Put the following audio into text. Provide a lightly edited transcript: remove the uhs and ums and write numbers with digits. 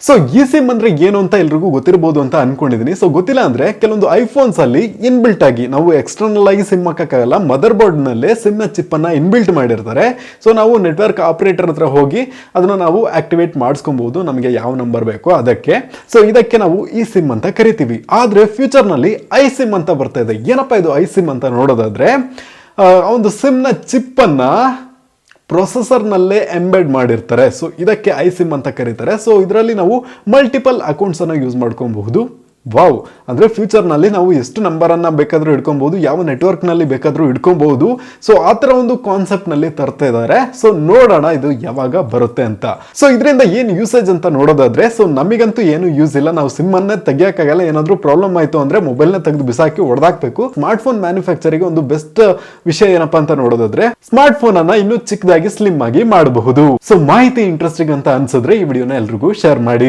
So ಈ sim ಅಂದ್ರೆ ಏನು ಅಂತ ಎಲ್ರಿಗೂ ಗೊತ್ತಿರಬಹುದು ಅಂತ ಅನ್ಕೊಂಡಿದೀನಿ. ಸೊ ಗೊತ್ತಿಲ್ಲ ಅಂದ್ರೆ ಕೆಲವೊಂದು ಐಫೋನ್ಸ್ ಅಲ್ಲಿ ಇನ್ಬಿಲ್ಟ್ ಆಗಿ ನಾವು ಎಕ್ಸ್ಟರ್ನಲ್ ಆಗಿ ಸಿಮ್ ಹಾಕಕ್ಕಾಗಲ್ಲ, ಮದರ್ ಬೋರ್ಡ್ ನಲ್ಲಿ ಸಿಮ್ ನ ಚಿಪ್ ಅನ್ನ ಇನ್ಬಿಲ್ಟ್ ಮಾಡಿರ್ತಾರೆ. ಸೊ ನಾವು ನೆಟ್ವರ್ಕ್ ಆಪರೇಟರ್ ಹತ್ರ ಹೋಗಿ ಅದನ್ನ ನಾವು ಆಕ್ಟಿವೇಟ್ ಮಾಡಿಸ್ಕೊಬಹುದು, ನಮಗೆ ಯಾವ ನಂಬರ್ ಬೇಕೋ ಅದಕ್ಕೆ. ಸೊ ಇದಕ್ಕೆ ನಾವು ಈ ಸಿಮ್ ಅಂತ ಕರಿತೀವಿ. ಆದ್ರೆ ಫ್ಯೂಚರ್ ನಲ್ಲಿ ಐ ಸಿಮ್ ಅಂತ ಬರ್ತಾ ಇದೆ. ಏನಪ್ಪಾ ಇದು ಐ ಸಿಮ್ ಅಂತ ನೋಡೋದಾದ್ರೆ, ಒಂದು ಸಿಮ್ ನ ಚಿಪ್ ಅನ್ನ ಪ್ರೊಸೆಸರ್ನಲ್ಲೇ ಎಂಬೆಡ್ ಮಾಡಿರ್ತಾರೆ. ಸೊ ಇದಕ್ಕೆ ಐ ಸಿಮ್ ಅಂತ ಕರೀತಾರೆ. ಸೊ ಇದರಲ್ಲಿ ನಾವು ಮಲ್ಟಿಪಲ್ ಅಕೌಂಟ್ಸ್ ಅನ್ನು ಯೂಸ್ ಮಾಡ್ಕೊಬಹುದು. ವಾವ್, ಅಂದ್ರೆ ಫ್ಯೂಚರ್ ನಲ್ಲಿ ನಾವು ಎಷ್ಟು ನಂಬರ್ ಅನ್ನ ಬೇಕಾದ್ರೂ ಇಟ್ಕೊಬಹುದು, ಯಾವ ನೆಟ್ವರ್ಕ್ ನಲ್ಲಿ ಬೇಕಾದ್ರೂ ಇಟ್ಕೊಬಹುದು. ಸೊ ಆ ತರ ಒಂದು ಕಾನ್ಸೆಪ್ಟ್ ನಲ್ಲಿ ತರ್ತಾ ಇದ್ದಾರೆ. ಸೊ ನೋಡೋಣ ಇದು ಯಾವಾಗ ಬರುತ್ತೆ ಅಂತ. ಸೊ ಇದರಿಂದ ಏನು ಯೂಸೇಜ್ ಅಂತ ನೋಡೋದಾದ್ರೆ, ಸೊ ನಮಗಂತೂ ಏನು ಯೂಸ್ ಇಲ್ಲ. ನಾವು ಸಿಮ್ ಅನ್ನೇ ತೆಗಿಯಕ್ಕಾಗಲ್ಲ. ಏನಾದ್ರೂ ಪ್ರಾಬ್ಲಮ್ ಆಯ್ತು ಅಂದ್ರೆ ಮೊಬೈಲ್ ನ ತೆಗೆದು ಬಿಸಾಕಿ ಹೊಡೆದಾಕ್ಬೇಕು. ಸ್ಮಾರ್ಟ್ ಫೋನ್ ಮ್ಯಾನುಫ್ಯಾಕ್ಚರಿಗೆ ಒಂದು ಬೆಸ್ಟ್ ವಿಷಯ ಏನಪ್ಪಾ ಅಂತ ನೋಡೋದಾದ್ರೆ, ಸ್ಮಾರ್ಟ್ ಫೋನ್ ಅನ್ನ ಇನ್ನೂ ಚಿಕ್ಕದಾಗಿ ಸ್ಲಿಮ್ ಆಗಿ ಮಾಡಬಹುದು. ಸೊ ಮಾಹಿತಿ ಇಂಟ್ರೆಸ್ಟಿಂಗ್ ಅಂತ ಅನ್ಸಿದ್ರೆ ಈ ವಿಡಿಯೋನ ಎಲ್ರಿಗೂ ಶೇರ್ ಮಾಡಿ.